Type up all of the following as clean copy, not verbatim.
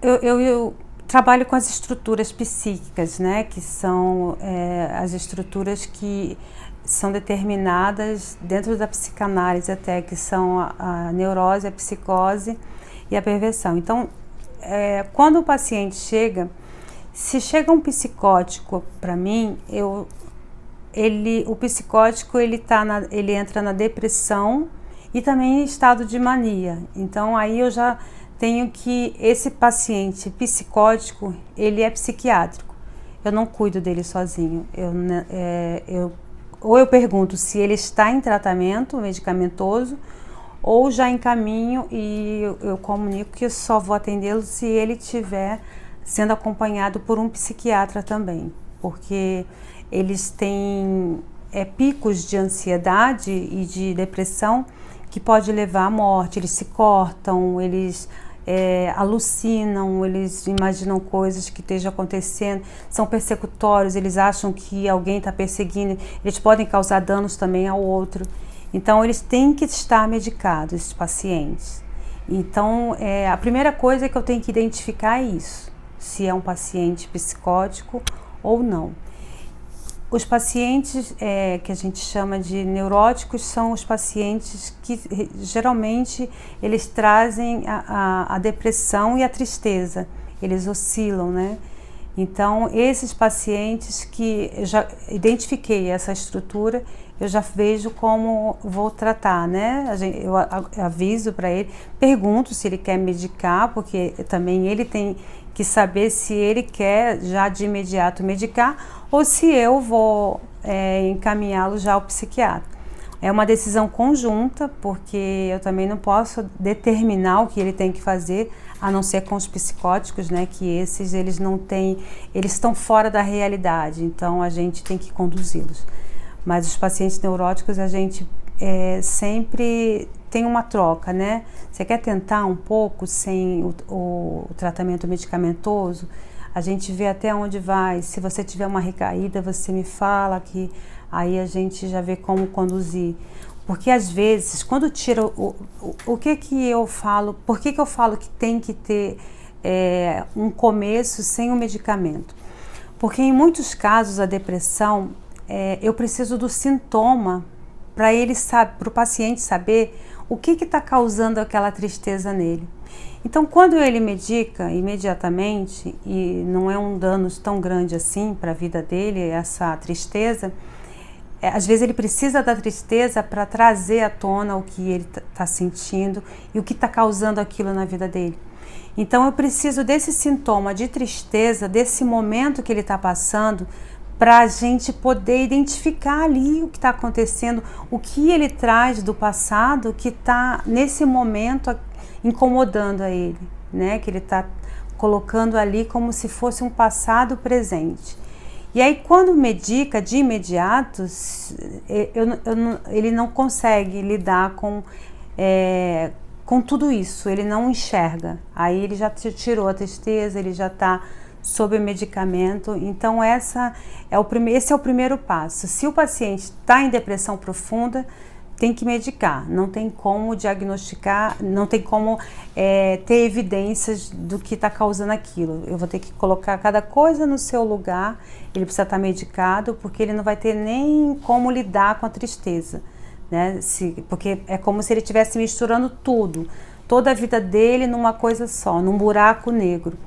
Eu trabalho com as estruturas psíquicas, né, que são as estruturas que são determinadas dentro da psicanálise até, que são a neurose, a psicose e a perversão. Então, quando o paciente chega, se chega um psicótico para mim, o psicótico ele entra na depressão e também em estado de mania. Então aí eu já tenho que esse paciente psicótico ele é psiquiátrico. Eu não cuido dele sozinho. Ou eu pergunto se ele está em tratamento medicamentoso ou já encaminho e eu comunico que eu só vou atendê-lo se ele estiver sendo acompanhado por um psiquiatra também, porque eles têm picos de ansiedade e de depressão que pode levar à morte. Eles se cortam, eles alucinam, eles imaginam coisas que estejam acontecendo, são persecutórios, eles acham que alguém está perseguindo, eles podem causar danos também ao outro. Então eles têm que estar medicados, esses pacientes. Então a primeira coisa que eu tenho que identificar é isso, se é um paciente psicótico ou não. Os pacientes que a gente chama de neuróticos são os pacientes que geralmente eles trazem a depressão e a tristeza, eles oscilam, né? Então esses pacientes que eu já identifiquei essa estrutura, eu já vejo como vou tratar, né? Eu aviso para ele, pergunto se ele quer medicar, porque também ele tem que saber se ele quer já de imediato medicar ou se eu vou encaminhá-lo já ao psiquiatra. É uma decisão conjunta, porque eu também não posso determinar o que ele tem que fazer, a não ser com os psicóticos, né, que eles não têm, eles estão fora da realidade, então a gente tem que conduzi-los. Mas os pacientes neuróticos a gente sempre tem uma troca, né? Você quer tentar um pouco sem o tratamento medicamentoso? A gente vê até onde vai. Se você tiver uma recaída, você me fala, que aí a gente já vê como conduzir. Porque às vezes, quando tira o que eu falo, por que eu falo que tem que ter um começo sem o medicamento? Porque em muitos casos a depressão, eu preciso do sintoma para o paciente saber o que está causando aquela tristeza nele. Então, quando ele medica imediatamente, e não é um dano tão grande assim para a vida dele, essa tristeza, às vezes ele precisa da tristeza para trazer à tona o que ele está sentindo e o que está causando aquilo na vida dele. Então, eu preciso desse sintoma de tristeza, desse momento que ele está passando, para a gente poder identificar ali o que está acontecendo, o que ele traz do passado que está nesse momento incomodando a ele, né? Que ele está colocando ali como se fosse um passado presente. E aí quando medica de imediato, ele não consegue lidar com tudo isso, ele não enxerga. Aí ele já tirou a tristeza, ele já está sob medicamento. Então esse é o primeiro passo. Se o paciente está em depressão profunda, tem que medicar, não tem como diagnosticar, não tem como ter evidências do que está causando aquilo. Eu vou ter que colocar cada coisa no seu lugar, ele precisa estar medicado, porque ele não vai ter nem como lidar com a tristeza, né? Porque é como se ele estivesse misturando tudo, toda a vida dele numa coisa só, num buraco negro.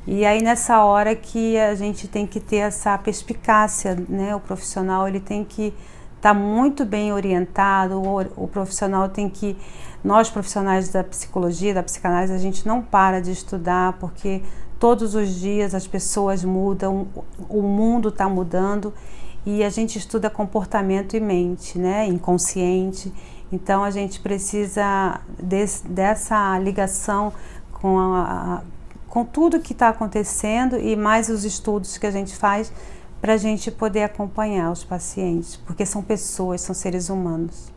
E aí nessa hora que a gente tem que ter essa perspicácia, né? O profissional ele tem que estar muito bem orientado, o profissional tem que... Nós profissionais da psicologia, da psicanálise, a gente não para de estudar, porque todos os dias as pessoas mudam, o mundo está mudando e a gente estuda comportamento e mente, né? Inconsciente. Então a gente precisa dessa ligação com tudo que está acontecendo e mais os estudos que a gente faz para a gente poder acompanhar os pacientes, porque são pessoas, são seres humanos.